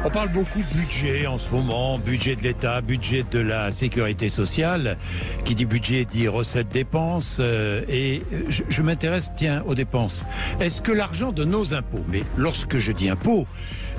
On parle beaucoup de budget en ce moment, budget de l'État, budget de la sécurité sociale. Qui dit budget dit recettes-dépenses. Et je m'intéresse, tiens, aux dépenses. Est-ce que l'argent de nos impôts, mais lorsque je dis impôts,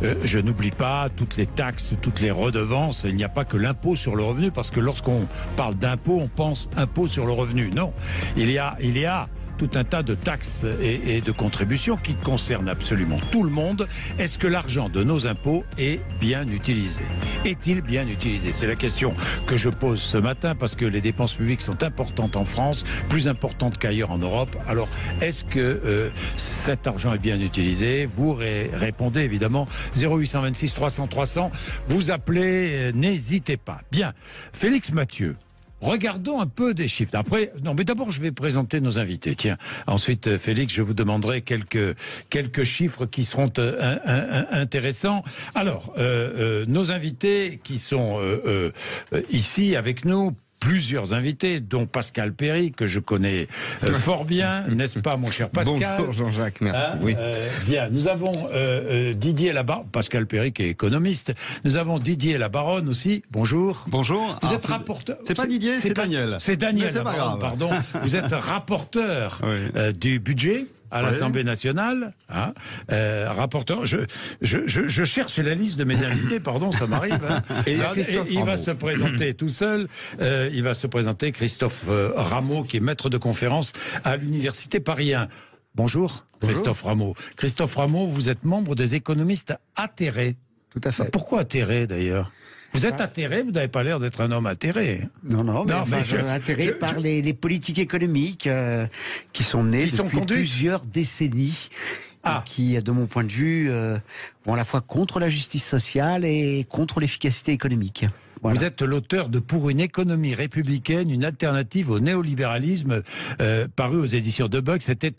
je n'oublie pas toutes les taxes, toutes les redevances. Il n'y a pas que l'impôt sur le revenu, parce que lorsqu'on parle d'impôt, on pense impôt sur le revenu. Non, il y a tout un tas de taxes et de contributions qui concernent absolument tout le monde. Est-ce que l'argent de nos impôts est bien utilisé? Est-il bien utilisé? C'est la question que je pose ce matin, parce que les dépenses publiques sont importantes en France, plus importantes qu'ailleurs en Europe. Alors, est-ce que cet argent est bien utilisé? Vous répondez évidemment 0826 300 300. Vous appelez, n'hésitez pas. Bien, Félix Mathieu. Regardons un peu des chiffres. Après, non, mais d'abord, je vais présenter nos invités. Tiens, ensuite, Félix, je vous demanderai quelques chiffres qui seront intéressants. Alors, nos invités qui sont ici avec nous. Plusieurs invités, dont Pascal Perry, que je connais fort bien, n'est-ce pas, mon cher Pascal? Bonjour Jean-Jacques, merci. Oui. Bien, nous avons Didier Labaronne, Pascal Perry qui est économiste. Nous avons Didier Labaronne aussi. Bonjour. Bonjour. Vous êtes rapporteur. C'est pas Didier, c'est Daniel. C'est Daniel Labaronne, pardon. Vous êtes rapporteur du budget à l'Assemblée nationale, hein, rapporteur. Je cherche la liste de mes invités, pardon, ça m'arrive. Hein. Et il va se présenter tout seul. Il va se présenter Christophe Rameau, qui est maître de conférence à l'Université Paris 1. Bonjour, Christophe Rameau. Christophe Rameau, vous êtes membre des économistes atterrés. Tout à fait. Pourquoi atterrés d'ailleurs? Vous êtes atterré, vous n'avez pas l'air d'être un homme atterré. Non, mais atterré par les politiques économiques qui sont nées depuis plusieurs décennies. Qui, de mon point de vue, vont à la fois contre la justice sociale et contre l'efficacité économique. Voilà. Vous êtes l'auteur de Pour une économie républicaine, une alternative au néolibéralisme, paru aux éditions de Buck. C'était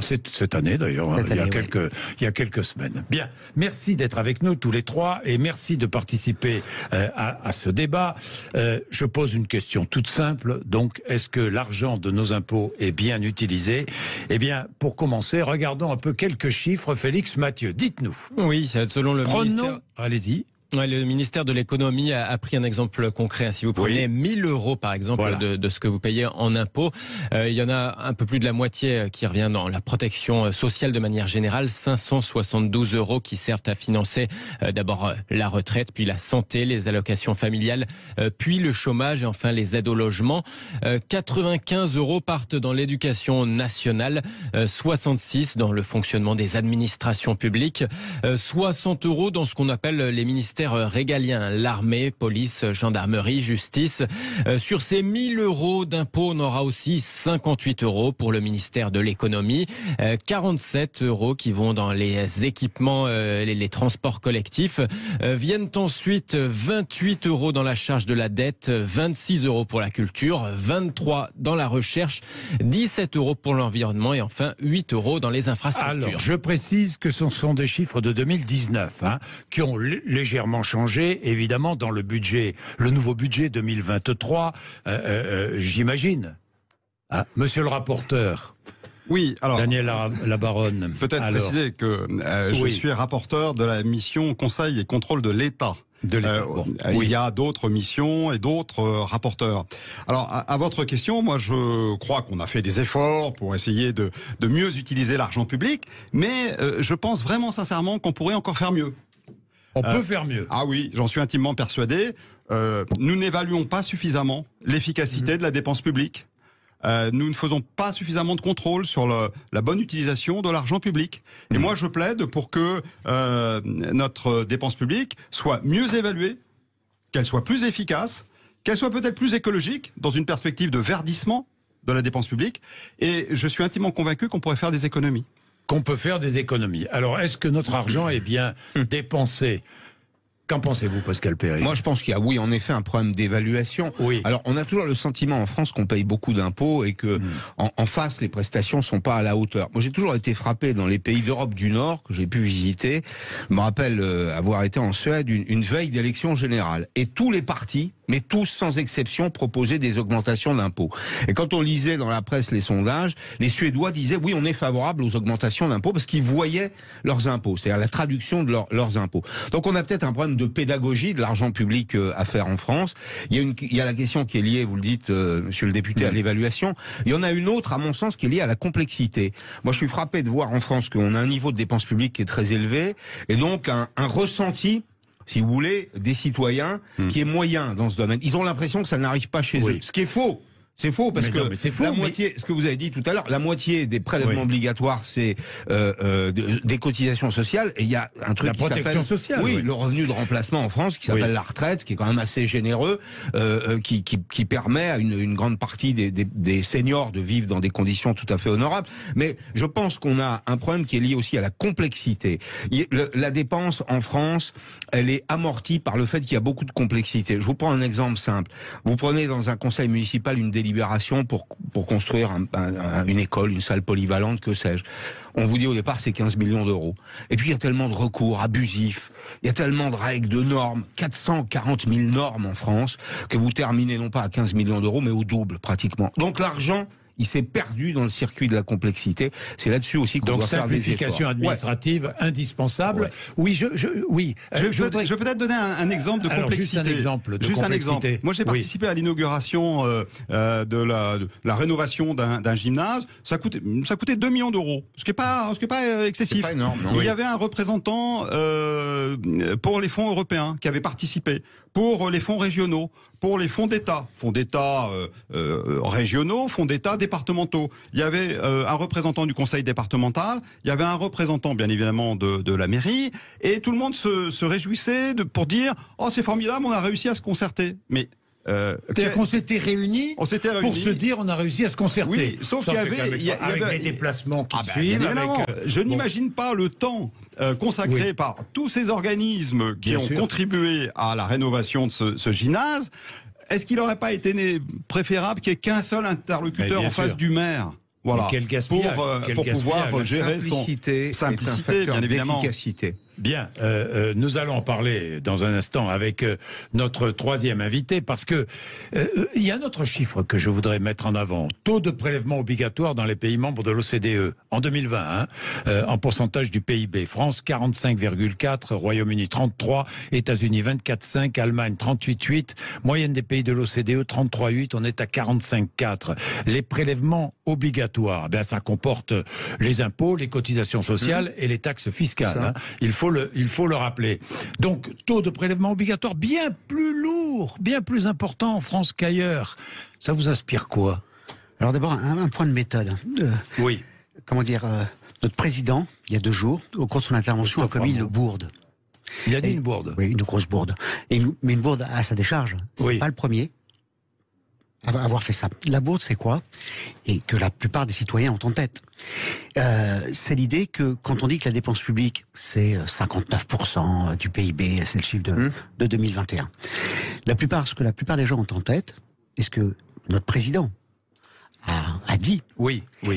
cette année d'ailleurs, il y a quelques semaines. Bien, merci d'être avec nous tous les trois et merci de participer à ce débat. Je pose une question toute simple. Donc, est-ce que l'argent de nos impôts est bien utilisé? Eh bien, pour commencer, regardons un peu quelques chiffres. Félix Mathieu, dites-nous. Oui, selon le ministère... Allez-y. Ouais, le ministère de l'économie a pris un exemple concret. Si vous prenez 1000 € par exemple de ce que vous payez en impôts, il y en a un peu plus de la moitié qui revient dans la protection sociale de manière générale, 572 € qui servent à financer d'abord la retraite, puis la santé, les allocations familiales, puis le chômage et enfin les aides au logement. 95 € partent dans l'éducation nationale, 66 dans le fonctionnement des administrations publiques, 60 € dans ce qu'on appelle les ministères régaliens, l'armée, police, gendarmerie, justice. Sur ces 1000 € d'impôts, on aura aussi 58 € pour le ministère de l'économie, 47 € qui vont dans les équipements, les transports collectifs. Viennent ensuite 28 € dans la charge de la dette, 26 € pour la culture, 23 dans la recherche, 17 € pour l'environnement et enfin 8 € dans les infrastructures. Alors, je précise que ce sont des chiffres de 2019 qui ont légèrement changé, évidemment, dans le budget, le nouveau budget 2023, j'imagine. Monsieur le rapporteur. Oui, alors Daniel Labaronne. Peut-être préciser que je suis rapporteur de la mission Conseil et contrôle de l'État. Il y a d'autres missions et d'autres rapporteurs. Alors, à votre question, moi je crois qu'on a fait des efforts pour essayer de mieux utiliser l'argent public, mais je pense vraiment sincèrement qu'on pourrait encore faire mieux. On peut faire mieux. Ah oui, j'en suis intimement persuadé. Nous n'évaluons pas suffisamment l'efficacité de la dépense publique. Nous ne faisons pas suffisamment de contrôle sur la bonne utilisation de l'argent public. Et moi, je plaide pour que notre dépense publique soit mieux évaluée, qu'elle soit plus efficace, qu'elle soit peut-être plus écologique, dans une perspective de verdissement de la dépense publique. Et je suis intimement convaincu qu'on pourrait faire des économies. Qu'on peut faire des économies. Alors, est-ce que notre argent est bien dépensé? Qu'en pensez-vous, Pascal Perry? Moi, je pense qu'il y a, oui, en effet, un problème d'évaluation. Oui. Alors, on a toujours le sentiment en France qu'on paye beaucoup d'impôts et que, en face, les prestations sont pas à la hauteur. Moi, j'ai toujours été frappé dans les pays d'Europe du Nord que j'ai pu visiter. Je me rappelle avoir été en Suède une veille d'élection générale. Et tous les partis, mais tous sans exception, proposaient des augmentations d'impôts. Et quand on lisait dans la presse les sondages, les Suédois disaient oui, on est favorable aux augmentations d'impôts parce qu'ils voyaient leurs impôts, c'est-à-dire la traduction de leurs impôts. Donc on a peut-être un problème de pédagogie de l'argent public à faire en France. Il y a la question qui est liée, vous le dites, monsieur le député, à l'évaluation. Il y en a une autre, à mon sens, qui est liée à la complexité. Moi, je suis frappé de voir en France qu'on a un niveau de dépenses publiques qui est très élevé et donc un ressenti, si vous voulez, des citoyens qui est moyen dans ce domaine. Ils ont l'impression que ça n'arrive pas chez eux, ce qui est faux. C'est faux parce que la moitié, ce que vous avez dit tout à l'heure, la moitié des prélèvements obligatoires, c'est des cotisations sociales. Et il y a un truc qui s'appelle le revenu de remplacement en France, qui s'appelle la retraite, qui est quand même assez généreux, qui permet à une grande partie des seniors de vivre dans des conditions tout à fait honorables. Mais je pense qu'on a un problème qui est lié aussi à la complexité. La dépense en France, elle est amortie par le fait qu'il y a beaucoup de complexité. Je vous prends un exemple simple. Vous prenez dans un conseil municipal une délibération pour construire une école, une salle polyvalente, que sais-je. On vous dit au départ c'est 15 millions d'euros. Et puis il y a tellement de recours abusifs, il y a tellement de règles, de normes, 440 000 normes en France, que vous terminez non pas à 15 millions d'euros, mais au double pratiquement. Donc l'argent, il s'est perdu dans le circuit de la complexité. C'est là-dessus aussi qu'on doit faire des efforts. Donc simplification administrative indispensable. Oui, je vais peut-être donner un exemple de complexité. Juste un exemple. Moi, j'ai participé à l'inauguration de la rénovation d'un gymnase. Ça coûtait 2 millions d'euros, ce qui est pas excessif. C'est pas énorme, non? Il y avait un représentant pour les fonds européens qui avait participé, pour les fonds régionaux, pour les fonds d'État régionaux, fonds d'État départementaux. Il y avait un représentant du conseil départemental, il y avait un représentant bien évidemment de la mairie, et tout le monde se réjouissait pour dire « Oh, c'est formidable, on a réussi à se concerter ». Mais c'est-à-dire qu'on s'était réunis pour se dire on a réussi à se concerter. Oui, sauf qu'il y avait avec des déplacements qui suivent. Je n'imagine pas le temps consacré par tous ces organismes qui ont contribué à la rénovation de ce gymnase. Est-ce qu'il n'aurait pas été préférable qu'il n'y ait qu'un seul interlocuteur en face du maire? Voilà, quel gaspillage, pour pouvoir gérer son simplicité, bien évidemment. Bien, nous allons en parler dans un instant avec notre troisième invité, parce que il y a un autre chiffre que je voudrais mettre en avant. Taux de prélèvement obligatoire dans les pays membres de l'OCDE en 2020, en pourcentage du PIB. France 45,4, Royaume-Uni 33, États-Unis 24,5, Allemagne 38,8, moyenne des pays de l'OCDE 33,8, on est à 45,4. Les prélèvements obligatoires, ben ça comporte les impôts, les cotisations sociales et les taxes fiscales. Il faut le rappeler. Donc, taux de prélèvement obligatoire bien plus lourd, bien plus important en France qu'ailleurs. Ça vous inspire quoi? Alors d'abord, un point de méthode. Oui. Comment dire, notre président, il y a 2 jours, au cours de son intervention, a commis une bourde. Il a dit une bourde? Oui, une grosse bourde. Mais une bourde à sa décharge. C'est pas le premier à avoir fait ça. La bourde, c'est quoi? Et que la plupart des citoyens ont en tête. C'est l'idée que quand on dit que la dépense publique, c'est 59% du PIB, c'est le chiffre de 2021. Ce que la plupart des gens ont en tête, et ce que notre président a dit,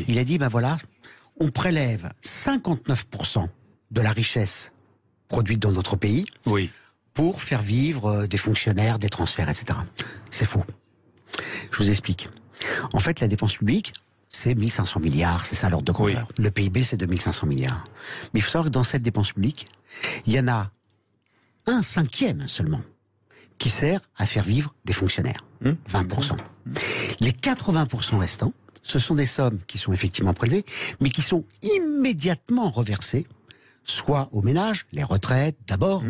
il a dit, ben voilà, on prélève 59% de la richesse produite dans notre pays pour faire vivre des fonctionnaires, des transferts, etc. C'est faux. Je vous explique. En fait, la dépense publique, c'est 1500 milliards, c'est ça l'ordre de grandeur. Le PIB, c'est 2500 milliards. Mais il faut savoir que dans cette dépense publique, il y en a 1/5 seulement qui sert à faire vivre des fonctionnaires. 20%. Les 80% restants, ce sont des sommes qui sont effectivement prélevées, mais qui sont immédiatement reversées, soit aux ménages, les retraites d'abord,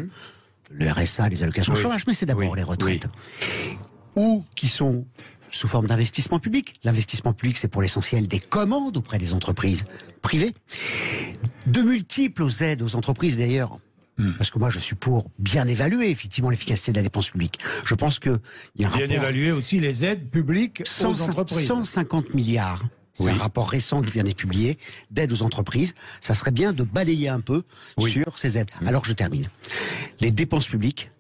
le RSA, les allocations de chômage, mais c'est d'abord les retraites. Ou qui sont sous forme d'investissement public. L'investissement public, c'est pour l'essentiel des commandes auprès des entreprises privées. De multiples aides aux entreprises, d'ailleurs, parce que moi, je suis pour bien évaluer, effectivement, l'efficacité de la dépense publique. Je pense qu'il y a un rapport... Bien évaluer aussi les aides publiques aux entreprises. 150 milliards C'est un rapport récent qui vient d'être publié, d'aide aux entreprises. Ça serait bien de balayer un peu sur ces aides. Alors je termine. Les dépenses publiques,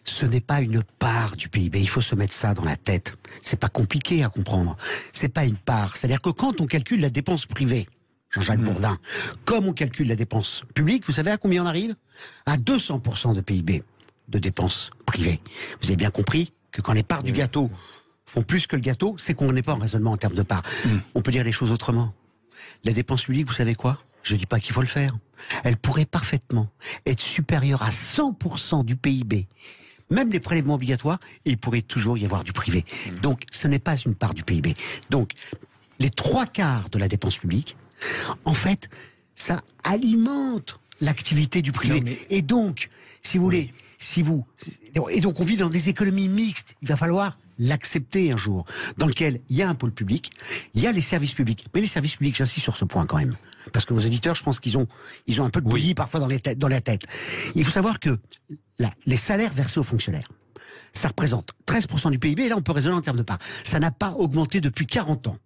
ce n'est pas une part du PIB. Il faut se mettre ça dans la tête. C'est pas compliqué à comprendre. C'est pas une part. C'est-à-dire que quand on calcule la dépense privée, Jean-Jacques Bourdin, comme on calcule la dépense publique, vous savez à combien on arrive? À 200% de PIB de dépenses privées. Vous avez bien compris que quand les parts du gâteau font plus que le gâteau, c'est qu'on n'est pas en raisonnement en termes de parts. On peut dire les choses autrement. La dépense publique, vous savez quoi? Je dis pas qu'il faut le faire. Elle pourrait parfaitement être supérieure à 100% du PIB. Même les prélèvements obligatoires, et il pourrait toujours y avoir du privé. Donc, ce n'est pas une part du PIB. Donc, les 3/4 de la dépense publique, en fait, ça alimente l'activité du privé. Et donc, si vous voulez, et donc on vit dans des économies mixtes. Il va falloir l'accepter un jour, dans lequel il y a un pôle public, il y a les services publics. Mais les services publics, j'insiste sur ce point quand même, parce que vos auditeurs, je pense qu'ils ont un peu de bouillie parfois dans la tête. Il faut savoir que les salaires versés aux fonctionnaires, ça représente 13% du PIB, et là on peut raisonner en termes de part. Ça n'a pas augmenté depuis 40 ans.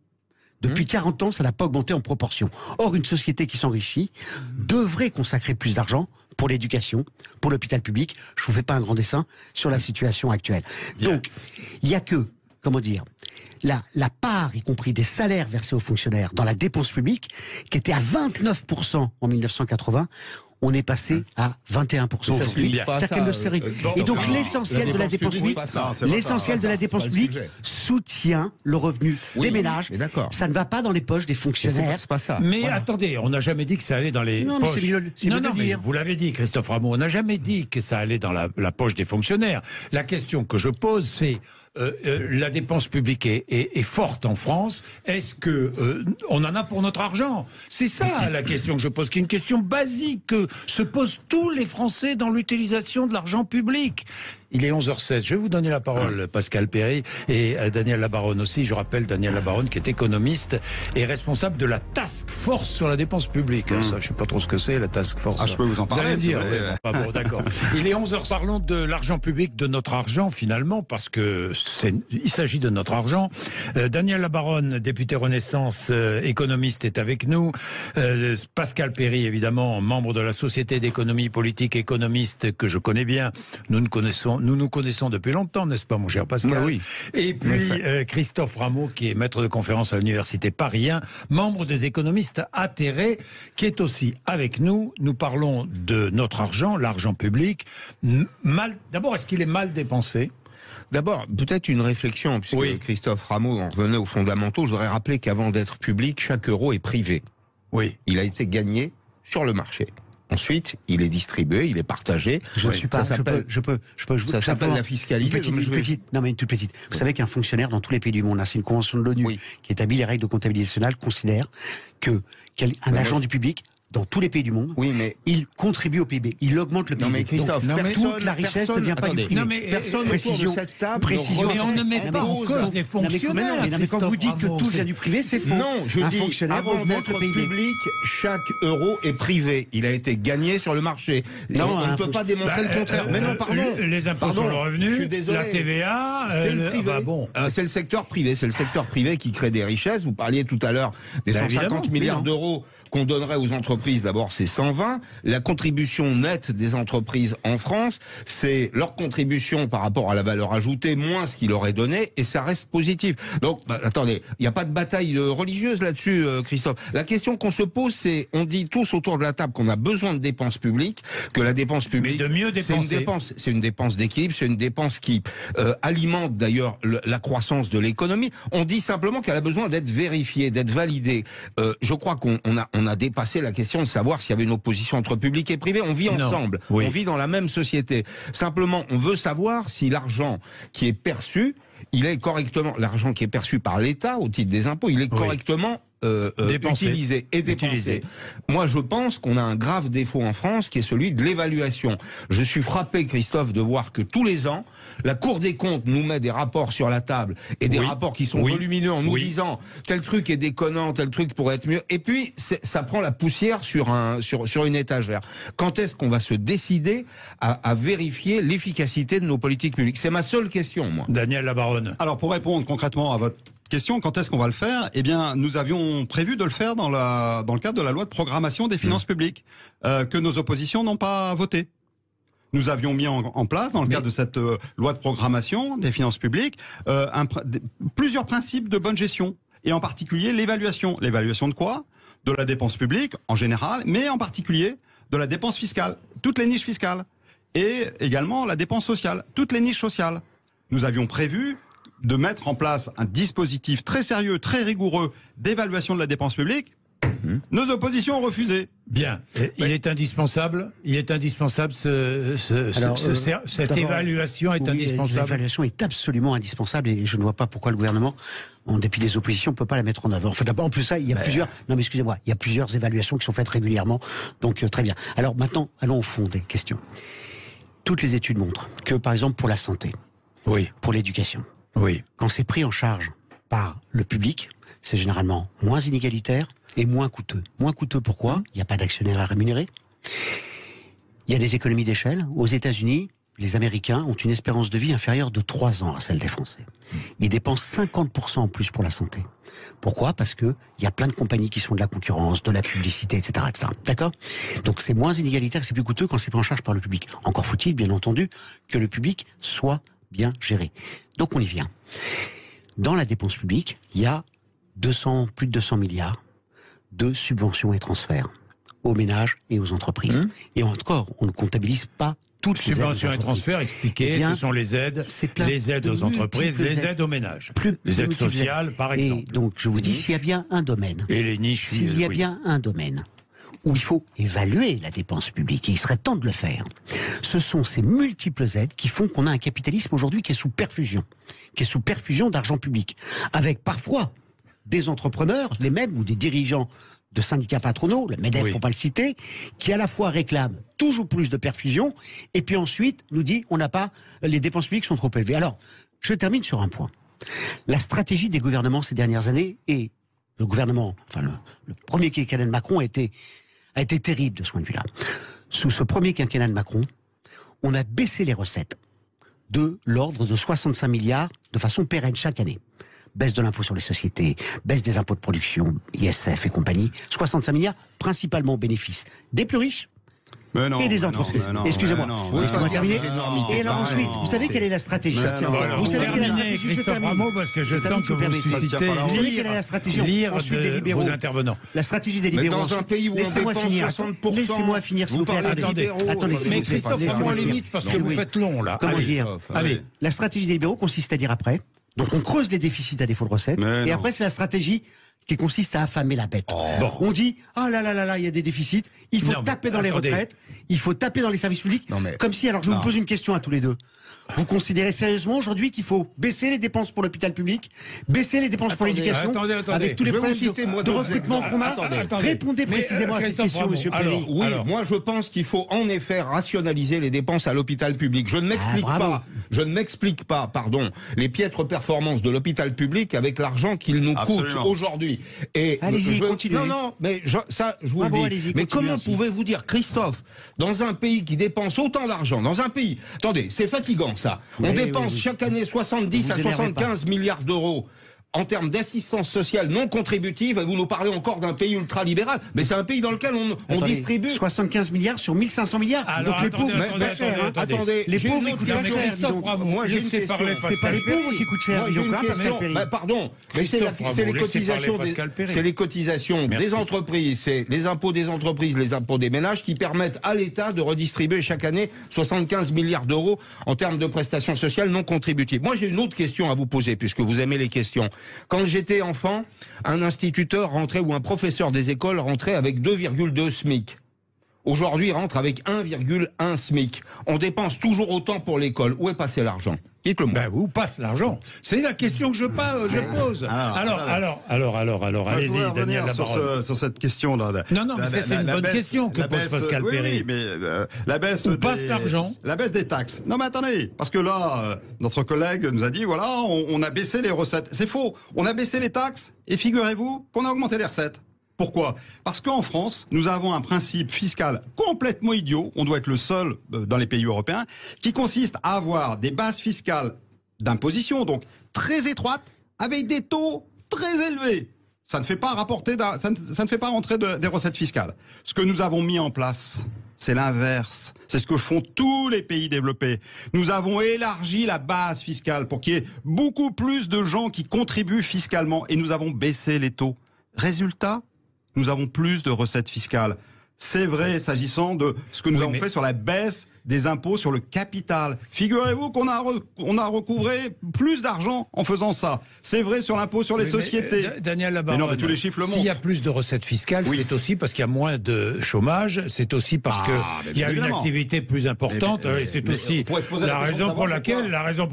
Depuis 40 ans, ça n'a pas augmenté en proportion. Or, une société qui s'enrichit devrait consacrer plus d'argent pour l'éducation, pour l'hôpital public. Je vous fais pas un grand dessin sur la situation actuelle. Donc, il y a que, comment dire, la part, y compris des salaires versés aux fonctionnaires dans la dépense publique, qui était à 29% en 1980, on est passé à 21% aujourd'hui. C'est-à-dire qu'elle le série. Et donc l'essentiel de la dépense publique, soutient le revenu des ménages. Ça ne va pas dans les poches des fonctionnaires. C'est pas ça. Mais attendez, on n'a jamais dit que ça allait dans les poches. Mais vous l'avez dit, Christophe Rameau, on n'a jamais dit que ça allait dans la poche des fonctionnaires. La question que je pose, c'est la dépense publique est forte en France. Est-ce que on en a pour notre argent? C'est ça la question que je pose, qui est une question basique que se posent tous les Français dans l'utilisation de l'argent public. Il est 11h07. Je vais vous donner la parole, Pascal Perry, et Daniel Labaronne aussi. Je rappelle Daniel Labaronne, qui est économiste et responsable de la task force sur la dépense publique. Ça, je ne sais pas trop ce que c'est, la task force. Je peux vous en parler. Vous allez me dire. Bon, d'accord. Il est 11h. Parlons de l'argent public, de notre argent, finalement, parce que il s'agit de notre argent. Daniel Labaronne, député Renaissance, économiste, est avec nous. Pascal Perry, évidemment, membre de la Société d'économie politique, économiste, que je connais bien. Nous nous connaissons depuis longtemps, n'est-ce pas, mon cher Pascal? Oui. Et puis Christophe Rameau, qui est maître de conférence à l'Université Paris 1, membre des économistes atterrés, qui est aussi avec nous. Nous parlons de notre argent, l'argent public. D'abord, est-ce qu'il est mal dépensé? D'abord, peut-être une réflexion, puisque Christophe Rameau en revenait aux fondamentaux. Je voudrais rappeler qu'avant d'être public, chaque euro est privé. Oui. Il a été gagné sur le marché. Ensuite, il est distribué, il est partagé. Je ne suis pas. Ça s'appelle la fiscalité. Une toute petite. Vous savez qu'un fonctionnaire dans tous les pays du monde, c'est une convention de l'ONU qui établit les règles de comptabilité nationale, considère qu'un agent du public, dans tous les pays du monde, il contribue au PIB, il augmente le PIB. Non mais Christophe, toute la richesse ne vient pas du privé. Personne précision, autour de cette table mais on ne met pas en cause des fonctionnaires. Mais quand vous dites que tout vient du privé, c'est faux. Non, je dis, fonctionnaire avant d'être public, chaque euro est privé. Il a été gagné sur le marché. On ne peut pas démontrer le contraire. Mais non, pardon. Les impôts sur le revenu, la TVA, c'est le privé. C'est le secteur privé. C'est le secteur privé qui crée des richesses. Vous parliez tout à l'heure des 150 milliards d'euros qu'on donnerait aux entreprises. D'abord, c'est 120. La contribution nette des entreprises en France, c'est leur contribution par rapport à la valeur ajoutée moins ce qu'il aurait donné, et ça reste positif. Donc, attendez, il n'y a pas de bataille religieuse là-dessus, Christophe. La question qu'on se pose, c'est, on dit tous autour de la table qu'on a besoin de dépenses publiques, que la dépense publique, c'est une dépense d'équilibre, c'est une dépense qui alimente d'ailleurs la croissance de l'économie. On dit simplement qu'elle a besoin d'être vérifiée, d'être validée. Je crois qu'on a dépassé la question de savoir s'il y avait une opposition entre public et privé. On vit ensemble, on vit dans la même société. Simplement, on veut savoir si l'argent qui est perçu, il est correctement, l'argent qui est perçu par l'État au titre des impôts, il est correctement utilisé et dépensé. Moi, je pense qu'on a un grave défaut en France qui est celui de l'évaluation. Je suis frappé, Christophe, de voir que tous les ans, la Cour des comptes nous met des rapports sur la table et des rapports qui sont volumineux en nous disant tel truc est déconnant, tel truc pourrait être mieux. Et puis, ça prend la poussière sur une étagère. Quand est-ce qu'on va se décider à vérifier l'efficacité de nos politiques publiques? C'est ma seule question, moi. Daniel Labaronne. Alors, pour répondre concrètement à votre question, quand est-ce qu'on va le faire? Eh bien, nous avions prévu de le faire dans le cadre de la loi de programmation des finances publiques, que nos oppositions n'ont pas voté. Nous avions mis en place, dans le cadre de cette loi de programmation des finances publiques, plusieurs principes de bonne gestion, et en particulier l'évaluation. L'évaluation de quoi? De la dépense publique, en général, mais en particulier de la dépense fiscale, toutes les niches fiscales, et également la dépense sociale, toutes les niches sociales. Nous avions prévu de mettre en place un dispositif très sérieux, très rigoureux d'évaluation de la dépense publique. Nos oppositions ont refusé. Bien. Il est indispensable. Cette évaluation est indispensable. L'évaluation est absolument indispensable et je ne vois pas pourquoi le gouvernement, en dépit des oppositions, ne peut pas la mettre en œuvre. Enfin, d'abord, en plus ça, il y a plusieurs. Non, mais excusez-moi, il y a plusieurs évaluations qui sont faites régulièrement. Donc très bien. Alors maintenant, allons au fond des questions. Toutes les études montrent que, par exemple, pour la santé, pour l'éducation, quand c'est pris en charge par le public, c'est généralement moins inégalitaire et moins coûteux. Moins coûteux pourquoi? Il n'y a pas d'actionnaire à rémunérer. Il y a des économies d'échelle. Aux États-Unis, les Américains ont une espérance de vie inférieure de 3 ans à celle des Français. Ils dépensent 50% en plus pour la santé. Pourquoi? Parce que il y a plein de compagnies qui font de la concurrence, de la publicité, etc., etc. D'accord? Donc c'est moins inégalitaire, c'est plus coûteux quand c'est pris en charge par le public. Encore faut-il, bien entendu, que le public soit bien géré. Donc on y vient. Dans la dépense publique, il y a plus de 200 milliards de subventions et transferts aux ménages et aux entreprises. Et encore, on ne comptabilise pas toutes les subventions et transferts, expliquez, ce sont les aides aux entreprises, les aides aux ménages, les aides sociales, par exemple. Et donc, je vous dis, s'il y a bien un domaine, et les niches, s'il y a bien un domaine où il faut évaluer la dépense publique, et il serait temps de le faire, ce sont ces multiples aides qui font qu'on a un capitalisme aujourd'hui qui est sous perfusion d'argent public, avec parfois des entrepreneurs, les mêmes, ou des dirigeants de syndicats patronaux, le MEDEF, faut pas le citer, qui à la fois réclament toujours plus de perfusion, et puis ensuite nous dit on n'a pas, les dépenses publiques sont trop élevées. Alors, je termine sur un point. La stratégie des gouvernements ces dernières années, et le gouvernement, enfin le premier quinquennat de Macron a été terrible de ce point de vue-là. Sous ce premier quinquennat de Macron, on a baissé les recettes de l'ordre de 65 milliards de façon pérenne chaque année. Baisse de l'impôt sur les sociétés, baisse des impôts de production, ISF et compagnie, 65 milliards, principalement au bénéfice des plus riches et des entreprises. Excusez-moi, laissez-moi terminer. Et alors ensuite, vous savez quelle est la stratégie? Vous savez quelle est la stratégie, Christophe Rameau, parce que je sens que vous suscitez vous savez quelle est la stratégie ensuite des libéraux, vos intervenants. La stratégie des libéraux. Dans un pays où on dépense 60%, laissez-moi finir, s'il vous plaît. Attendez, mais Christophe Rameau, limite, parce que vous faites long, là. Comment dire? Allez, la stratégie des libéraux consiste à dire après, donc on creuse les déficits à défaut de recettes, et après c'est la stratégie qui consiste à affamer la bête. On dit, ah là là là là, il y a des déficits, il faut taper dans les retraites, il faut taper dans les services publics, comme si, alors je vous pose une question à tous les deux. Vous considérez sérieusement aujourd'hui qu'il faut baisser les dépenses pour l'hôpital public, baisser les dépenses pour l'éducation, avec tous les problèmes de recrutement qu'on a? Répondez précisément à cette question, monsieur Perry. Oui, moi je pense qu'il faut en effet rationaliser les dépenses à l'hôpital public. Je ne m'explique pas, pardon, les piètres performances de l'hôpital public avec l'argent qu'il nous coûte aujourd'hui. Et allez-y, continuez. Non, mais ça, je vous le dis. Mais comment pouvez-vous dire, Christophe, dans un pays qui dépense autant d'argent, dans un pays, attendez, c'est fatigant ça. On dépense chaque année 70 à 75 milliards d'euros en termes d'assistance sociale non contributive, et vous nous parlez encore d'un pays ultralibéral, mais c'est un pays dans lequel on distribue 75 milliards sur 1500 milliards. Alors, donc les pauvres, attendez, les pauvres ils coûtent cher. Moi, j'ai une question. C'est pas les pauvres qui coûtent cher. Pardon, mais c'est les cotisations des entreprises, c'est les impôts des entreprises, les impôts des ménages qui permettent à l'État de redistribuer chaque année 75 milliards d'euros en termes de prestations sociales non contributives. Moi, j'ai une autre question à vous poser, puisque vous aimez les questions. Quand j'étais enfant, un instituteur rentrait ou un professeur des écoles rentrait avec 2,2 SMIC. Aujourd'hui, il rentre avec 1,1 SMIC. On dépense toujours autant pour l'école. Où est passé l'argent? Dites-le-moi. Où passe l'argent? C'est la question que je pose. Alors, allez-y, Daniel, la parole. Sur cette question-là. Non, mais c'est une bonne question que pose Pascal Perry. Oui, mais la baisse où passe l'argent? La baisse des taxes. Non, mais attendez, parce que là, notre collègue nous a dit, voilà, on a baissé les recettes. C'est faux. On a baissé les taxes et figurez-vous qu'on a augmenté les recettes. Pourquoi? Parce qu'en France, nous avons un principe fiscal complètement idiot, on doit être le seul dans les pays européens, qui consiste à avoir des bases fiscales d'imposition, donc très étroites, avec des taux très élevés. Ça ne fait pas rapporter, ça ne fait pas rentrer des recettes fiscales. Ce que nous avons mis en place, c'est l'inverse. C'est ce que font tous les pays développés. Nous avons élargi la base fiscale pour qu'il y ait beaucoup plus de gens qui contribuent fiscalement et nous avons baissé les taux. Résultat, nous avons plus de recettes fiscales. C'est vrai s'agissant de ce que nous avons fait sur la baisse des impôts sur le capital. Figurez-vous qu'on a recouvré plus d'argent en faisant ça. C'est vrai sur l'impôt sur les sociétés. Daniel Labaronne, mais tous les chiffres le montrent. S'il y a plus de recettes fiscales, c'est aussi parce qu'il y a moins de chômage, c'est aussi parce qu'il y a une activité plus importante, et c'est aussi la raison pour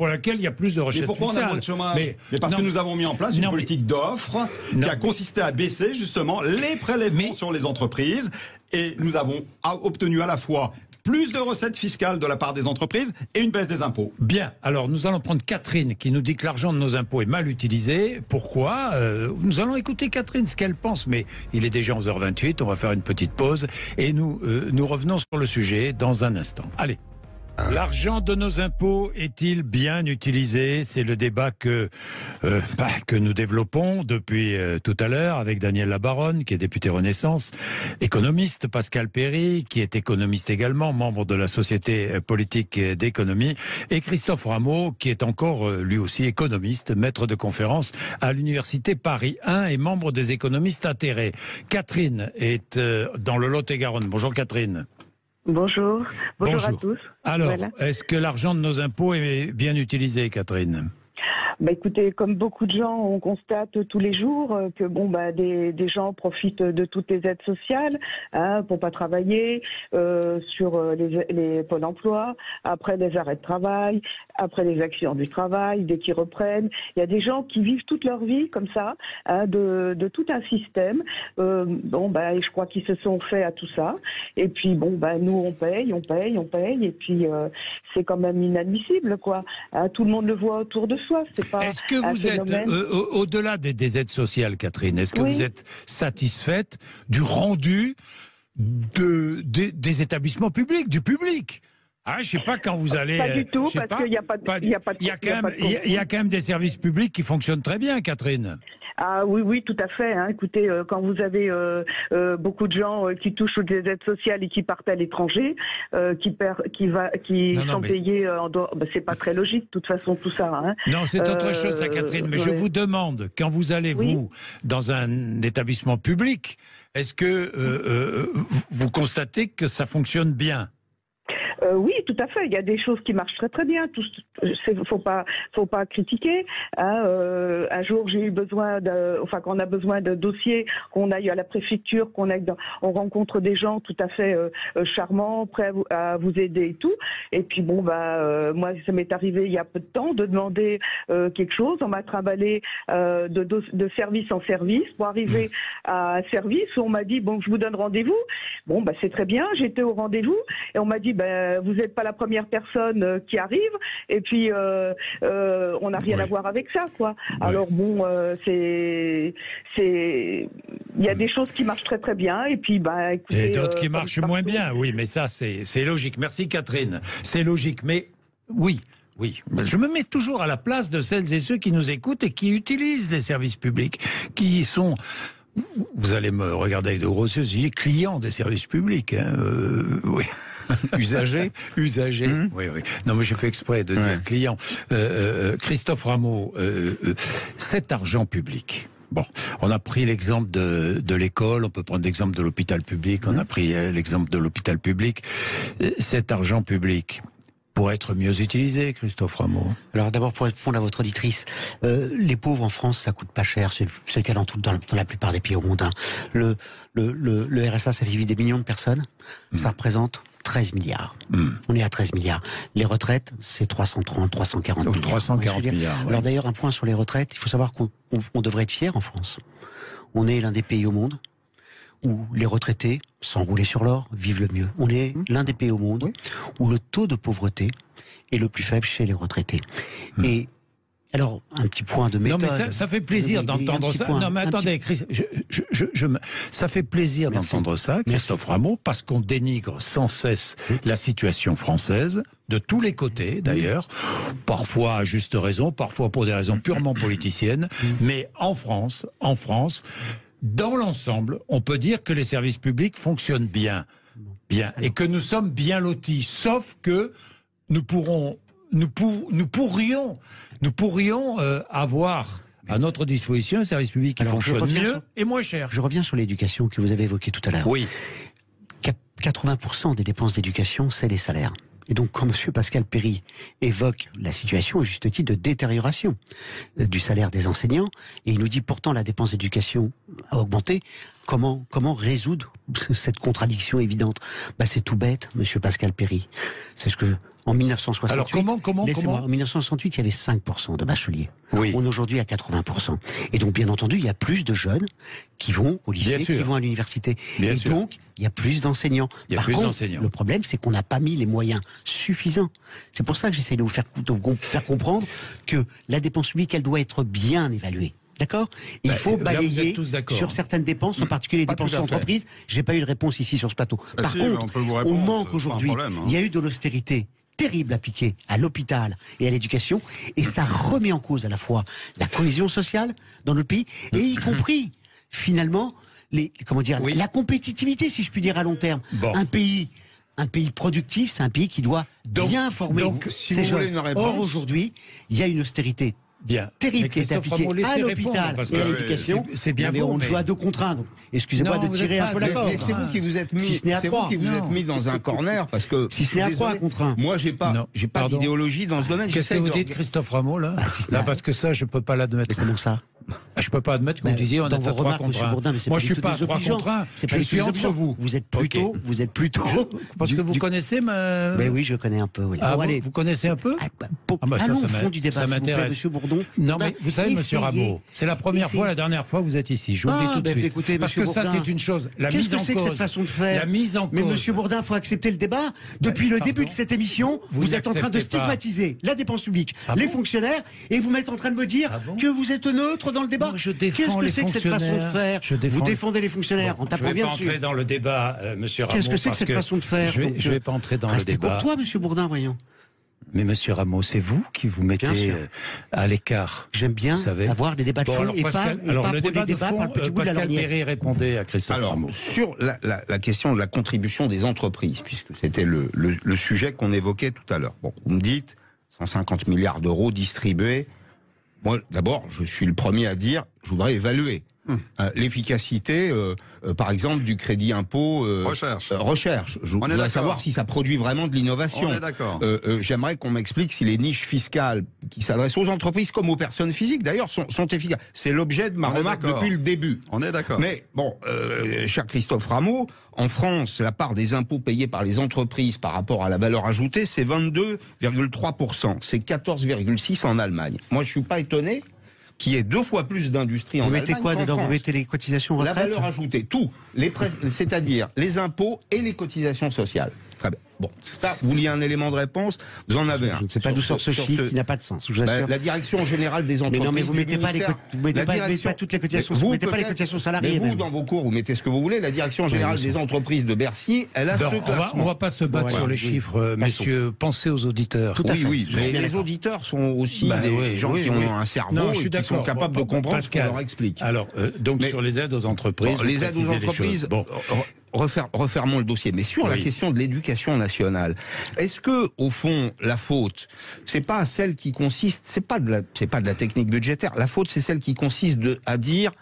laquelle il y a plus de recettes fiscales. Mais pourquoi on a moins de chômage ? Mais parce que nous avons mis en place une politique d'offre qui a consisté à baisser justement les prélèvements sur les entreprises, et nous avons obtenu à la fois plus de recettes fiscales de la part des entreprises et une baisse des impôts. Bien, alors nous allons prendre Catherine qui nous dit que l'argent de nos impôts est mal utilisé. Pourquoi ? Nous allons écouter Catherine, ce qu'elle pense, mais il est déjà 11h28, on va faire une petite pause et nous revenons sur le sujet dans un instant. Allez. L'argent de nos impôts est-il bien utilisé ? C'est le débat que nous développons depuis tout à l'heure avec Daniel Labaronne, qui est député Renaissance, économiste, Pascal Perry, qui est économiste également, membre de la Société politique d'économie, et Christophe Rameau, qui est encore lui aussi économiste, maître de conférence à l'Université Paris 1 et membre des économistes atterrés. Catherine est dans le Lot-et-Garonne. Bonjour Catherine. Bonjour. Bonjour à tous. Alors, est-ce que l'argent de nos impôts est bien utilisé, Catherine ? Écoutez, comme beaucoup de gens, on constate tous les jours que des gens profitent de toutes les aides sociales pour pas travailler, sur les pôles emploi, après les arrêts de travail, après les accidents du travail, dès qu'ils reprennent. Il y a des gens qui vivent toute leur vie comme ça, de tout un système. Et je crois qu'ils se sont faits à tout ça. Et puis nous on paye, et puis c'est quand même inadmissible, quoi. Tout le monde le voit autour de soi. Est-ce que vous êtes, au-delà des aides sociales, Catherine, est-ce que vous êtes satisfaite du rendu des établissements publics, du public ? Je sais pas quand vous allez... Pas du tout, parce qu'il n'y a pas de... Il y a quand même des services publics qui fonctionnent très bien, Catherine. Ah oui, tout à fait. Écoutez, quand vous avez beaucoup de gens qui touchent des aides sociales et qui partent à l'étranger, qui sont payés en dehors, c'est pas très logique, de toute façon, tout ça. Non, c'est autre chose, ça, Catherine. Mais je vous demande, quand vous allez, vous, dans un établissement public, est-ce que vous constatez que ça fonctionne bien ? Oui, tout à fait. Il y a des choses qui marchent très très bien. Faut pas critiquer. Un jour, j'ai eu besoin quand on a besoin de dossiers, qu'on aille à la préfecture, on rencontre des gens tout à fait charmants, prêts à vous aider et tout. Et puis moi, ça m'est arrivé il y a peu de temps de demander quelque chose. On m'a trimballé de service en service pour arriver à un service où on m'a dit je vous donne rendez-vous. C'est très bien. J'étais au rendez-vous et on m'a dit vous n'êtes pas la première personne qui arrive, et puis on n'a rien à voir avec ça, quoi. Alors il y a des choses qui marchent très très bien, et puis écoutez, et d'autres qui marchent moins bien. Oui, mais ça c'est logique. Merci Catherine. C'est logique, mais oui. Je me mets toujours à la place de celles et ceux qui nous écoutent et qui utilisent les services publics, qui sont... Vous allez me regarder avec de gros yeux, j'ai clients des services publics. Oui. Usagers. Oui. Non, mais j'ai fait exprès de dire client. Christophe Rameau, cet argent public. On a pris l'exemple de l'école, on peut prendre l'exemple de l'hôpital public, on a pris l'exemple de l'hôpital public. Cet argent public pour être mieux utilisé, Christophe Rameau. Alors d'abord, pour répondre à votre auditrice, les pauvres en France, ça coûte pas cher, c'est le cas dans la plupart des pays au monde. Le RSA, ça fait vivre des millions de personnes, ça représente 13 milliards. On est à 13 milliards. Les retraites, c'est 330, 340 milliards. 340 milliards. Alors d'ailleurs, un point sur les retraites, il faut savoir qu'on devrait être fier en France. On est l'un des pays au monde où les retraités, sans rouler sur l'or, vivent le mieux. On est l'un des pays au monde où le taux de pauvreté est le plus faible chez les retraités. Et alors, un petit point de méthode. Non, mais ça fait plaisir d'entendre ça. Non, mais attendez, ça fait plaisir d'entendre ça, Christophe Rameau, parce qu'on dénigre sans cesse la situation française. de tous les côtés d'ailleurs, parfois à juste raison, parfois pour des raisons purement politiciennes, mais en France, dans l'ensemble, on peut dire que les services publics fonctionnent bien, et que nous sommes bien lotis, sauf que nous pourrions avoir à notre disposition un service public qui fonctionne mieux et moins cher. Je reviens sur l'éducation que vous avez évoquée tout à l'heure. Oui. 80% des dépenses d'éducation, c'est les salaires. Et donc, quand M. Pascal Perry évoque la situation, à juste titre, de détérioration du salaire des enseignants, et il nous dit pourtant la dépense d'éducation a augmenté, comment résoudre cette contradiction évidente? C'est tout bête, M. Pascal Perry. C'est ce que... En 1968, alors comment en 1968, il y avait 5% de bacheliers. Oui. On est aujourd'hui à 80%. Et donc, bien entendu, il y a plus de jeunes qui vont au lycée, qui vont à l'université. Et donc, il y a plus d'enseignants. Par contre, le problème, c'est qu'on n'a pas mis les moyens suffisants. C'est pour ça que j'essaie de vous faire comprendre que la dépense publique, elle doit être bien évaluée. D'accord? Il faut balayer sur certaines dépenses, en particulier les dépenses d'entreprise. J'ai pas eu de réponse ici sur ce plateau. Par contre, on manque aujourd'hui. Il y a eu de l'austérité terrible appliquée à l'hôpital et à l'éducation, et ça remet en cause à la fois la cohésion sociale dans le pays, et y compris, finalement, la compétitivité, si je puis dire, à long terme. Un pays productif, c'est un pays qui doit bien former ses jeunes. Or, aujourd'hui, il y a une austérité terrible qui est appliquée à l'hôpital et à l'éducation. C'est bien mais on joue à 2 contre 1. Excusez-moi de tirer un peu la corde. Mais c'est vous qui vous êtes mis, si ce n'est à 3. Vous êtes mis dans un corner, parce que si ce n'est à 3 contre 1. Moi, j'ai pas d'idéologie dans ce domaine. Qu'est-ce que vous dites, Christophe Rameau, là? Parce que ça, je peux pas l'admettre. Comment ça? Je peux pas admettre que vous disiez on est à 3 contre 1. Moi, je suis pas à 3 contre 1. Je suis entre vous. Vous êtes plutôt. Parce que vous connaissez ma. Mais oui, je connais un peu. Oui. Vous connaissez un peu? Allons au fond du débat, ça m'intéresse. Monsieur Bourdon. Non, mais vous savez, Monsieur Rameau, c'est la première fois, la dernière fois, vous êtes ici. Je vous le dis tout de suite. Écoutez, parce que ça, c'est une chose. Qu'est-ce que c'est que cette façon de faire? La mise en cause. Mais Monsieur Bourdin, il faut accepter le débat. Depuis le début de cette émission, vous êtes en train de stigmatiser la dépense publique, les fonctionnaires, et vous m'êtes en train de me dire que vous êtes neutre dans le débat. Qu'est-ce que c'est que cette façon de faire? Vous défendez les fonctionnaires. On t'apprend bien dessus. Je ne vais pas entrer dans le débat, Monsieur Rameau. Qu'est-ce que c'est que cette façon de faire? Je ne vais pas entrer dans le débat. Restez courtois, Monsieur Bourdin, voyons. Mais Monsieur Rameau, c'est vous qui vous mettez à l'écart. J'aime bien avoir des débats de fond et pas le débat de fond, par le petit bout de la Pascal lorgnette. Perry répondait à Christophe Rameau. Sur la question de la contribution des entreprises, puisque c'était le sujet qu'on évoquait tout à l'heure. Bon, vous me dites 150 milliards d'euros distribués. Moi, d'abord, je suis le premier à dire, je voudrais évaluer l'efficacité, par exemple, du crédit impôt recherche. Je voudrais savoir si ça produit vraiment de l'innovation. On est d'accord. J'aimerais qu'on m'explique si les niches fiscales qui s'adressent aux entreprises comme aux personnes physiques, d'ailleurs, sont efficaces. C'est l'objet de ma remarque depuis le début. On est d'accord. Mais bon, cher Christophe Rameau, en France, la part des impôts payés par les entreprises par rapport à la valeur ajoutée, c'est 22,3%. C'est 14,6% en Allemagne. Moi, je suis pas étonné qu'il y ait 2 fois plus d'industrie en Allemagne. Vous mettez quoi dedans? Vous mettez les cotisations retraite? La valeur ajoutée, tout. C'est-à-dire les impôts et les cotisations sociales. Très bien. Bon, ça, vous vouliez un élément de réponse, vous en avez un. Je ne sais pas d'où sort ce chiffre qui n'a pas de sens, je vous assure. La direction générale des entreprises. Mais non, mais vous mettez pas toutes les cotisations. Vous mettez pas les cotisations salariées. Mais vous, dans vos cours, vous mettez ce que vous voulez. La direction générale des entreprises de Bercy, elle a ce classement. On va pas se battre sur les chiffres, messieurs. Pensez aux auditeurs. Tout à fait. Oui, mais les auditeurs sont aussi des gens qui ont un cerveau et qui sont capables de comprendre ce qu'on leur explique. Alors, donc sur les aides aux entreprises. Les aides aux entreprises. Refermons le dossier. Mais sur la question de l'éducation nationale, est-ce que, au fond, la faute, c'est pas celle qui consiste, c'est pas de la technique budgétaire. La faute, c'est celle qui consiste à dire,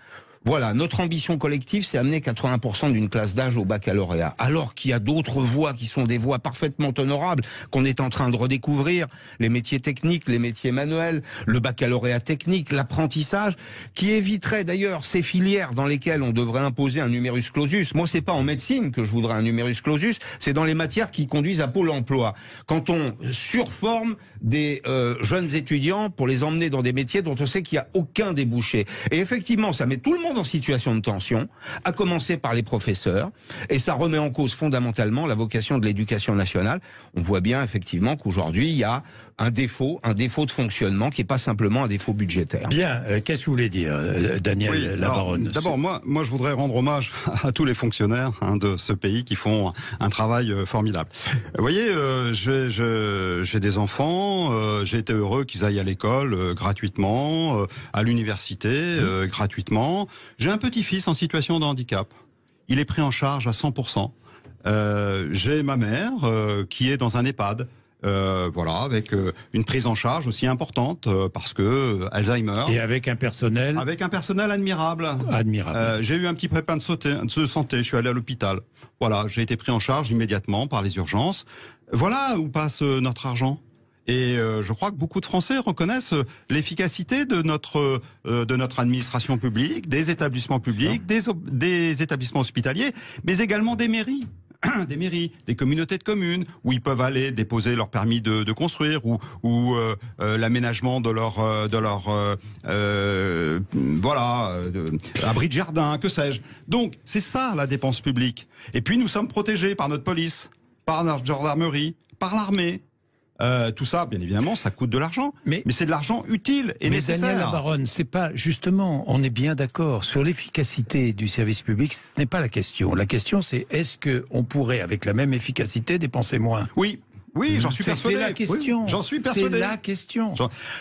voilà, notre ambition collective, c'est amener 80% d'une classe d'âge au baccalauréat. Alors qu'il y a d'autres voies qui sont des voies parfaitement honorables, qu'on est en train de redécouvrir, les métiers techniques, les métiers manuels, le baccalauréat technique, l'apprentissage, qui éviterait d'ailleurs ces filières dans lesquelles on devrait imposer un numerus clausus. Moi, c'est pas en médecine que je voudrais un numerus clausus, c'est dans les matières qui conduisent à Pôle emploi. Quand on surforme des jeunes étudiants pour les emmener dans des métiers dont on sait qu'il n'y a aucun débouché. Et effectivement, ça met tout le monde en situation de tension, à commencer par les professeurs, et ça remet en cause fondamentalement la vocation de l'éducation nationale. On voit bien effectivement qu'aujourd'hui, il y a un défaut de fonctionnement qui n'est pas simplement un défaut budgétaire. Bien, qu'est-ce que vous voulez dire, Daniel Labaronne? D'abord, moi, je voudrais rendre hommage à tous les fonctionnaires de ce pays qui font un travail formidable. Vous voyez, j'ai des enfants, j'ai été heureux qu'ils aillent à l'école gratuitement, à l'université gratuitement. J'ai un petit-fils en situation de handicap. Il est pris en charge à 100%. J'ai ma mère qui est dans un EHPAD. Voilà, avec une prise en charge aussi importante parce que Alzheimer. Et avec un personnel admirable. J'ai eu un petit pépin de santé, je suis allé à l'hôpital. Voilà, j'ai été pris en charge immédiatement par les urgences. Voilà où passe notre argent. Et je crois que beaucoup de Français reconnaissent l'efficacité de notre administration publique, des établissements publics, des établissements hospitaliers, mais également des mairies. Des communautés de communes où ils peuvent aller déposer leur permis de construire ou l'aménagement de leur abri de jardin, que sais-je. Donc c'est ça la dépense publique. Et puis nous sommes protégés par notre police, par notre gendarmerie, par l'armée. Tout ça, bien évidemment, ça coûte de l'argent, mais c'est de l'argent utile et nécessaire. Daniel Labaronne, c'est pas justement, on est bien d'accord sur l'efficacité du service public. Ce n'est pas la question. La question, c'est est-ce que on pourrait, avec la même efficacité, dépenser moins? Oui. Oui, j'en suis persuadé. C'est la question. Oui, j'en suis persuadé. C'est la question.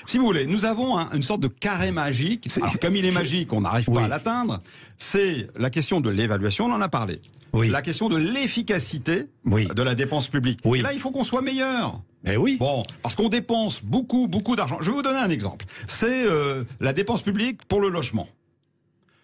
Si vous voulez, nous avons une sorte de carré magique. Alors, comme il est magique, on n'arrive pas à l'atteindre. C'est la question de l'évaluation, on en a parlé. Oui. La question de l'efficacité de la dépense publique. Oui. Et là, il faut qu'on soit meilleur. Mais oui. Bon, parce qu'on dépense beaucoup d'argent. Je vais vous donner un exemple. C'est la dépense publique pour le logement.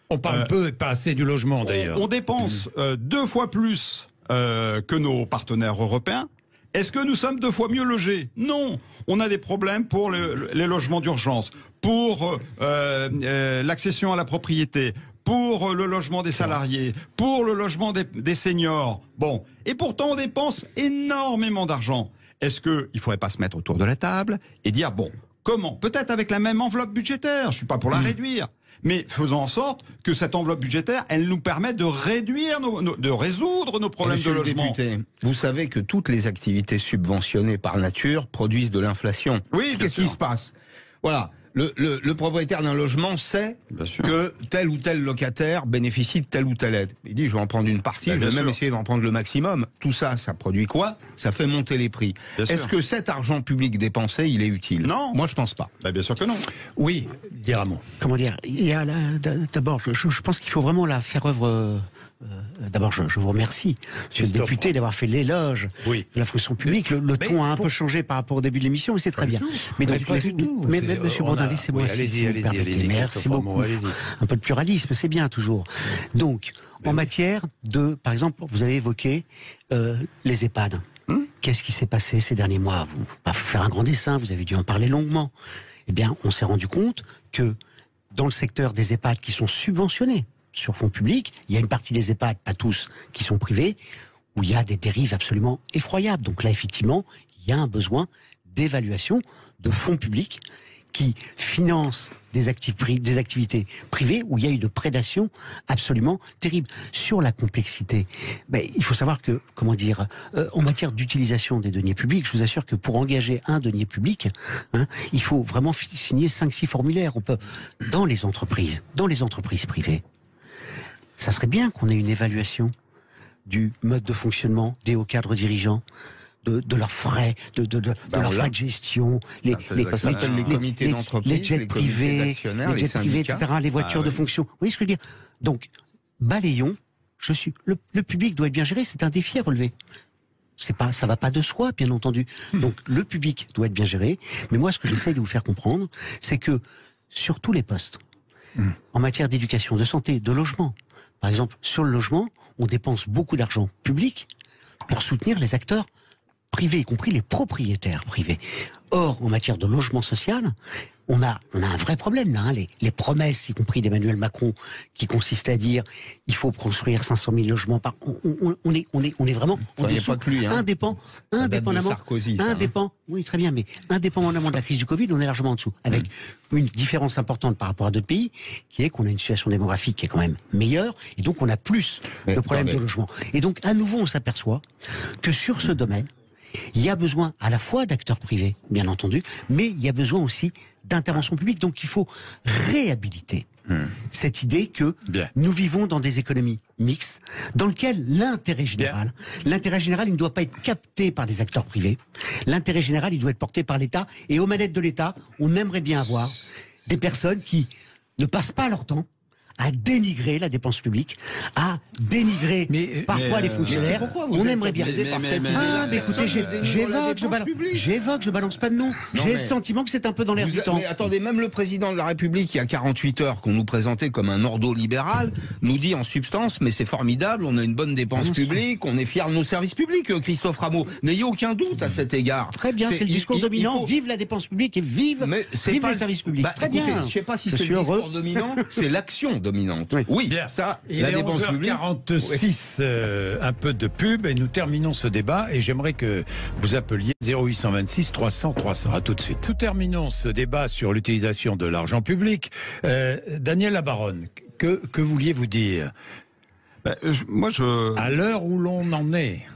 On parle peu et pas assez du logement, d'ailleurs. On dépense 2 fois plus que nos partenaires européens. Est-ce que nous sommes 2 fois mieux logés? Non. On a des problèmes pour les logements d'urgence, pour l'accession à la propriété, pour le logement des salariés, pour le logement des seniors. Bon. Et pourtant, on dépense énormément d'argent. Est-ce qu'il ne faudrait pas se mettre autour de la table et dire, bon, comment? Peut-être avec la même enveloppe budgétaire, je ne suis pas pour la réduire, mais faisons en sorte que cette enveloppe budgétaire, elle nous permette de réduire, de résoudre nos problèmes de logement. Député, vous savez que toutes les activités subventionnées par nature produisent de l'inflation. Oui, qu'est-ce qui se passe? Voilà. Le propriétaire d'un logement sait que tel ou tel locataire bénéficie de telle ou telle aide. Il dit, je vais en prendre une partie, je vais même essayer d'en prendre le maximum. Tout ça, ça produit quoi? Ça fait monter les prix. Est-ce que cet argent public dépensé, il est utile? Non. Moi, je pense pas. Bien sûr que non. Oui, Diramond. Comment dire? Il y a d'abord, je pense qu'il faut vraiment faire œuvre. D'abord, je vous remercie, monsieur le député, d'avoir fait l'éloge de la fonction publique. Le ton a un peu changé par rapport au début de l'émission, mais c'est très bien. Mais donc, monsieur Bourdin, laissez-moi si vous permettez. Merci beaucoup. Un peu de pluralisme, c'est bien toujours. Donc, en matière de, par exemple, vous avez évoqué les EHPAD. Qu'est-ce qui s'est passé ces derniers mois? Vous pas faire un grand dessin, vous avez dû en parler longuement. Eh bien, on s'est rendu compte que dans le secteur des EHPAD qui sont subventionnés sur fonds publics, il y a une partie des EHPAD, pas tous, qui sont privés, où il y a des dérives absolument effroyables. Donc là, effectivement, il y a un besoin d'évaluation de fonds publics qui financent des activités privées où il y a une prédation absolument terrible. Sur la complexité, il faut savoir que, en matière d'utilisation des deniers publics, je vous assure que pour engager un denier public, il faut vraiment signer 5-6 formulaires. On peut, dans les entreprises privées, ça serait bien qu'on ait une évaluation du mode de fonctionnement des hauts cadres dirigeants, de leurs frais, de leurs frais de gestion, les comités d'entreprise, les jets privés, etc., les voitures de fonction. Vous voyez ce que je veux dire? Donc, balayons. Le public doit être bien géré. C'est un défi à relever. Ça va pas de soi, bien entendu. Donc, le public doit être bien géré. Mais moi, ce que j'essaye de vous faire comprendre, c'est que sur tous les postes, en matière d'éducation, de santé, de logement, par exemple, sur le logement, on dépense beaucoup d'argent public pour soutenir les acteurs privés, y compris les propriétaires privés. Or, en matière de logement social, on a un vrai problème là. Les promesses, y compris d'Emmanuel Macron, qui consistent à dire il faut construire 500 000 logements par. On est vraiment indépendamment. Sarkozy, oui, très bien, mais indépendamment de la crise du Covid, on est largement en dessous, avec une différence importante par rapport à d'autres pays, qui est qu'on a une situation démographique qui est quand même meilleure, et donc on a plus de problèmes de logement. Et donc, à nouveau, on s'aperçoit que sur ce domaine, il y a besoin à la fois d'acteurs privés, bien entendu, mais il y a besoin aussi d'intervention publique. Donc il faut réhabiliter cette idée que nous vivons dans des économies mixtes, dans lesquelles l'intérêt général, il ne doit pas être capté par des acteurs privés. L'intérêt général, il doit être porté par l'État. Et aux manettes de l'État, on aimerait bien avoir des personnes qui ne passent pas leur temps à dénigrer la dépense publique, à dénigrer parfois les fonctionnaires. On aimerait bien. Mais écoutez, j'évoque, je balance pas de nom. J'ai le sentiment que c'est un peu dans l'air du temps. Mais attendez, même le président de la République, il y a 48 heures, qu'on nous présentait comme un ordolibéral, nous dit en substance, mais c'est formidable, on a une bonne dépense publique, on est fiers de nos services publics, Christophe Rameau. N'ayez aucun doute à cet égard. Très bien, c'est le discours dominant. Vive la dépense publique et vive les services publics. Très bien. Je ne sais pas si c'est le discours dominant, c'est l'action dominante. Oui, bien. Ça, il la est dépense 11h46, un peu de pub et nous terminons ce débat et j'aimerais que vous appeliez 0826 300 300. À tout de suite. Nous terminons ce débat sur l'utilisation de l'argent public. Daniel Labaronne, que vouliez-vous dire à l'heure où l'on en est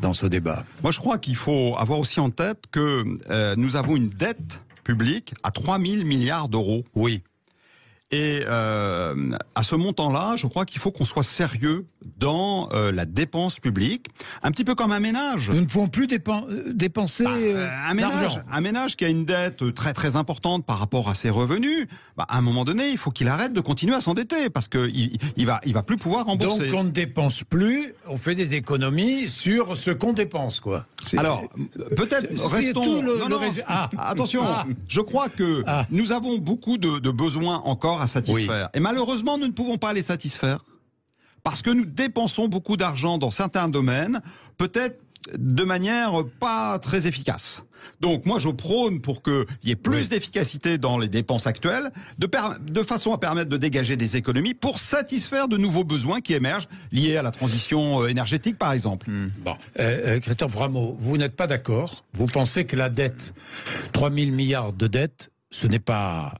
dans ce débat? Moi, je crois qu'il faut avoir aussi en tête que nous avons une dette publique à 3 000 milliards d'euros. Oui. Et à ce montant-là, je crois qu'il faut qu'on soit sérieux dans la dépense publique, un petit peu comme un ménage. Nous ne pouvons plus dépenser d'argent. Un ménage qui a une dette très très importante par rapport à ses revenus, à un moment donné, il faut qu'il arrête de continuer à s'endetter parce que il va plus pouvoir rembourser. Donc on ne dépense plus, on fait des économies sur ce qu'on dépense, quoi. Alors peut-être restons. Attention, je crois que nous avons beaucoup de besoins encore à satisfaire. Et malheureusement, nous ne pouvons pas les satisfaire parce que nous dépensons beaucoup d'argent dans certains domaines, peut-être de manière pas très efficace. Donc moi je prône pour qu'il y ait plus d'efficacité dans les dépenses actuelles, de façon à permettre de dégager des économies pour satisfaire de nouveaux besoins qui émergent liés à la transition énergétique par exemple. Bon, Christophe Rameau, vous n'êtes pas d'accord? Vous pensez que la dette, 3 000 milliards de dettes, ce n'est pas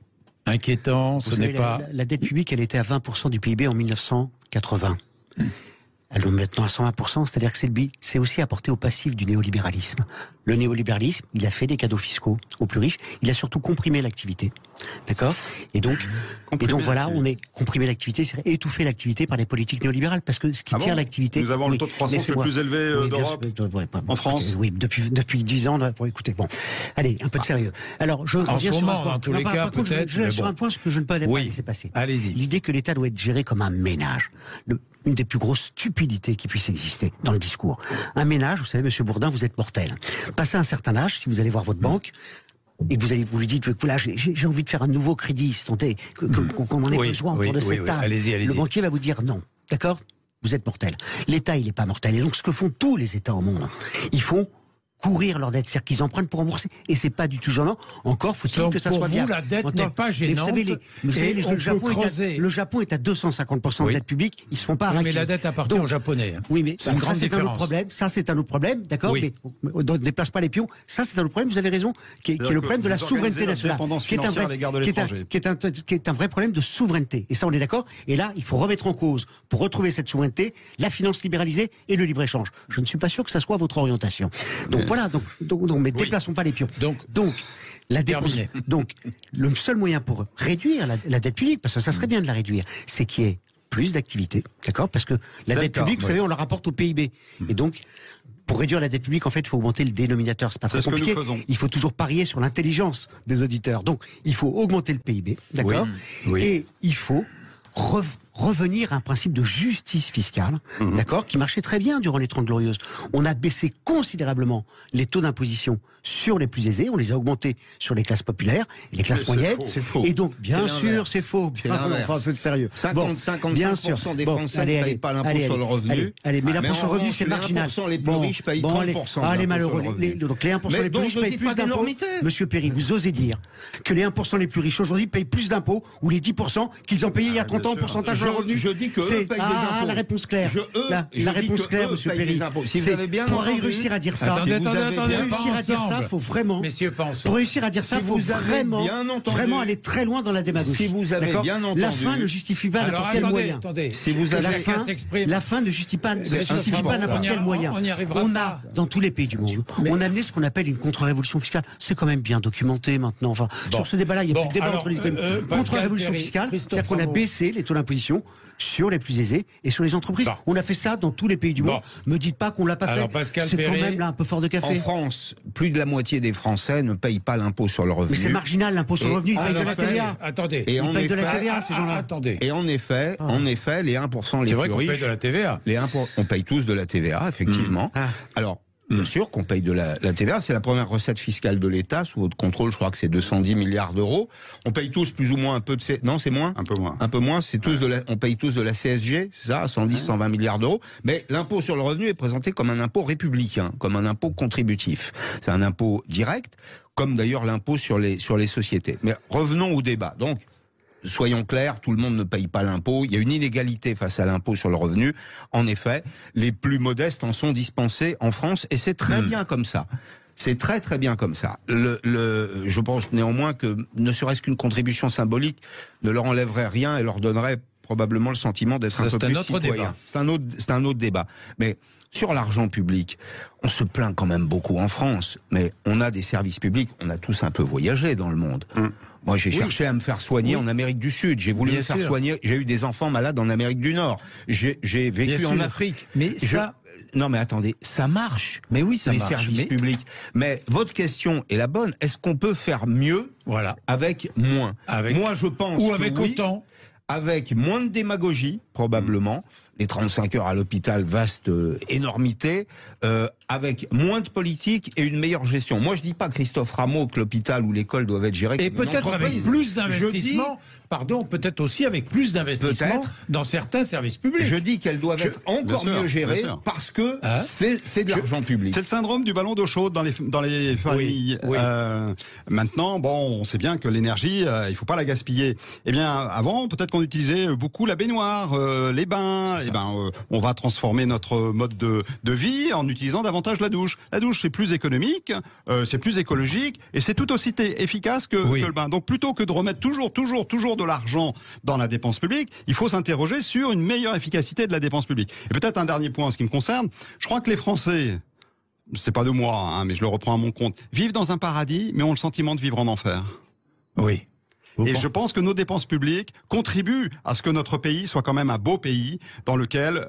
inquiétant, ce n'est pas... La dette publique, elle était à 20% du PIB en 1980. Elle est maintenant à 120%, c'est-à-dire que c'est aussi apporté au passif du néolibéralisme. Le néolibéralisme, il a fait des cadeaux fiscaux aux plus riches, il a surtout comprimé l'activité. D'accord ? Et donc voilà, on est comprimé l'activité, c'est étouffer l'activité par les politiques néolibérales, parce que ce qui tient l'activité... Nous avons le taux de croissance le plus élevé d'Europe, en France. Oui, depuis 10 ans, écoutez, bon, allez, un peu de sérieux. Alors, je reviens sur un point. En tous les cas, peut-être... Sur un point que je ne peux pas laisser passer. Allez-y. L'idée que l'État doit être géré comme un ménage. Une des plus grosses stupidités qui puisse exister dans le discours. Un ménage, vous savez, Monsieur Bourdin, vous êtes mortel. Passé un certain âge, si vous allez voir votre banque, et que vous lui dites, voilà, j'ai envie de faire un nouveau crédit, qu'on en ait besoin autour de cet âge. Allez-y. Le banquier va vous dire non. D'accord ? Vous êtes mortel. L'État, il n'est pas mortel. Et donc, ce que font tous les États au monde, ils font courir leur dette, c'est-à-dire qu'ils empruntent pour rembourser. Et c'est pas du tout gênant. Encore faut-il que ça soit bien. Pour vous, la dette n'est pas gênante. Vous savez, le Japon est à 250% de dette publique. Ils se font pas arracher. Mais la dette appartient aux Japonais. Oui, mais ça, c'est un autre problème. Ça, c'est un autre problème, d'accord. Mais on ne déplace pas les pions. Ça, c'est un autre problème. Vous avez raison, qui est le problème de la souveraineté nationale, qui est un vrai problème de souveraineté. Et ça, on est d'accord. Et là, il faut remettre en cause, pour retrouver cette souveraineté, la finance libéralisée et le libre-échange. Je ne suis pas sûr que ça soit votre orientation. Donc voilà, mais déplaçons pas les pions. Donc la dépense. Donc le seul moyen pour réduire la dette publique, parce que ça serait bien de la réduire, c'est qu'il y ait plus d'activité, d'accord ? Parce que la dette publique, vous savez, on la rapporte au PIB. Et donc, pour réduire la dette publique, en fait, il faut augmenter le dénominateur. C'est pas très compliqué. Il faut toujours parier sur l'intelligence des auditeurs. Donc, il faut augmenter le PIB, d'accord ? Et il faut revenir à un principe de justice fiscale, d'accord, qui marchait très bien durant les 30 Glorieuses. On a baissé considérablement les taux d'imposition sur les plus aisés, on les a augmentés sur les classes populaires et les classes moyennes. C'est faux. Et donc, bien sûr, c'est faux. Enfin, c'est sérieux. 55% des Français ne payent pas l'impôt sur le revenu. Mais l'impôt sur le revenu, c'est marginal. Les 1% les plus riches payent 30%. Les malheureux. Donc les 1% les plus riches payent plus d'impôts. Monsieur Perry, vous osez dire que les 1% les plus riches aujourd'hui payent plus d'impôts, ou les 10% qu'ils ont payé il y a 30 ans au pourcentage Je dis que eux payent des impôts. La réponse claire. La réponse claire, monsieur Perry. Si vous avez bien pour entendu, réussir à dire ça, attendez, faut vraiment. Messieurs, pas ensemble. Pour réussir à dire ça, faut vraiment aller très loin dans la démagogie. Si vous avez bien entendu, la fin ne justifie pas n'importe quel moyen. Si vous avez la fin ne justifie pas n'importe quel moyen. On a dans tous les pays du monde, on a amené ce qu'on appelle une contre-révolution fiscale. C'est quand même bien documenté maintenant. Enfin, sur ce débat-là, il n'y a plus de débat entre les économistes. Contre-révolution fiscale, c'est-à-dire qu'on a baissé les taux d'imposition sur les plus aisés et sur les entreprises. On a fait ça dans tous les pays du monde. Me dites pas qu'on l'a pas fait. C'est quand même là un peu fort de café. En France, plus de la moitié des Français ne payent pas l'impôt sur le revenu. Mais c'est marginal l'impôt sur le revenu. Ils payent de la TVA. Attendez. Et ils payent de la TVA, ces gens-là. Attendez. Et en effet, les 1% les plus riches. C'est vrai qu'on paye de la TVA. On paye tous de la TVA, effectivement. Alors, bien sûr qu'on paye de la TVA, c'est la première recette fiscale de l'État, sous votre contrôle, je crois que c'est 210 milliards d'euros. On paye tous plus ou moins un peu de... Non, c'est moins ? Un peu moins. Un peu moins, on paye tous de la CSG, c'est ça, 110, 120 milliards d'euros. Mais l'impôt sur le revenu est présenté comme un impôt républicain, comme un impôt contributif. C'est un impôt direct, comme d'ailleurs l'impôt sur les sociétés. Mais revenons au débat. Donc, soyons clairs, tout le monde ne paye pas l'impôt. Il y a une inégalité face à l'impôt sur le revenu. En effet, les plus modestes en sont dispensés en France, et c'est très bien comme ça. C'est très très bien comme ça. Je pense néanmoins que ne serait-ce qu'une contribution symbolique ne leur enlèverait rien et leur donnerait probablement le sentiment d'être un peu plus citoyen. C'est un autre débat. Mais sur l'argent public, on se plaint quand même beaucoup en France, mais on a des services publics, on a tous un peu voyagé dans le monde. Moi, j'ai cherché à me faire soigner en Amérique du Sud. J'ai voulu me faire soigner. J'ai eu des enfants malades en Amérique du Nord. J'ai vécu en Afrique. Mais non, mais attendez, ça marche. Mais oui, ça marche. Les services publics. Mais votre question est la bonne. Est-ce qu'on peut faire mieux avec moins ? Moi, je pense. Ou avec autant ? Avec moins de démagogie, probablement. Les 35 heures à l'hôpital, vaste énormité, avec moins de politique et une meilleure gestion. Moi, je dis pas, Christophe Rameau, que l'hôpital ou l'école doivent être gérés et peut-être avec plus d'investissement, peut-être aussi avec plus d'investissement dans certains services publics. Je dis qu'elles doivent être encore mieux gérées parce que c'est de l'argent public. C'est le syndrome du ballon d'eau chaude dans les familles. Maintenant, on sait bien que l'énergie, il faut pas la gaspiller. Eh bien, avant, peut-être qu'on utilisait beaucoup la baignoire, les bains. Eh ben, on va transformer notre mode de vie en utilisant davantage la douche. La douche, c'est plus économique, c'est plus écologique et c'est tout aussi efficace que le bain. Donc, plutôt que de remettre toujours de l'argent dans la dépense publique, il faut s'interroger sur une meilleure efficacité de la dépense publique. Et peut-être un dernier point en ce qui me concerne. Je crois que les Français, c'est pas de moi, mais je le reprends à mon compte, vivent dans un paradis, mais ont le sentiment de vivre en enfer. Oui. Et je pense que nos dépenses publiques contribuent à ce que notre pays soit quand même un beau pays dans lequel,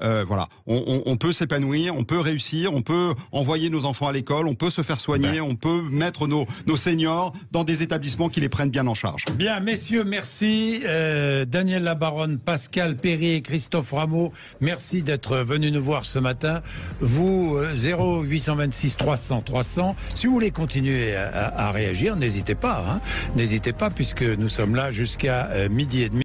on peut s'épanouir, on peut réussir, on peut envoyer nos enfants à l'école, on peut se faire soigner, on peut mettre nos seniors dans des établissements qui les prennent bien en charge. Bien, messieurs, merci. Daniel Labaronne, Pascal Perry et Christophe Rameau, merci d'être venus nous voir ce matin. Vous, 0826 300 300. Si vous voulez continuer à réagir, n'hésitez pas. N'hésitez pas, puisque nous sommes là jusqu'à 12h30.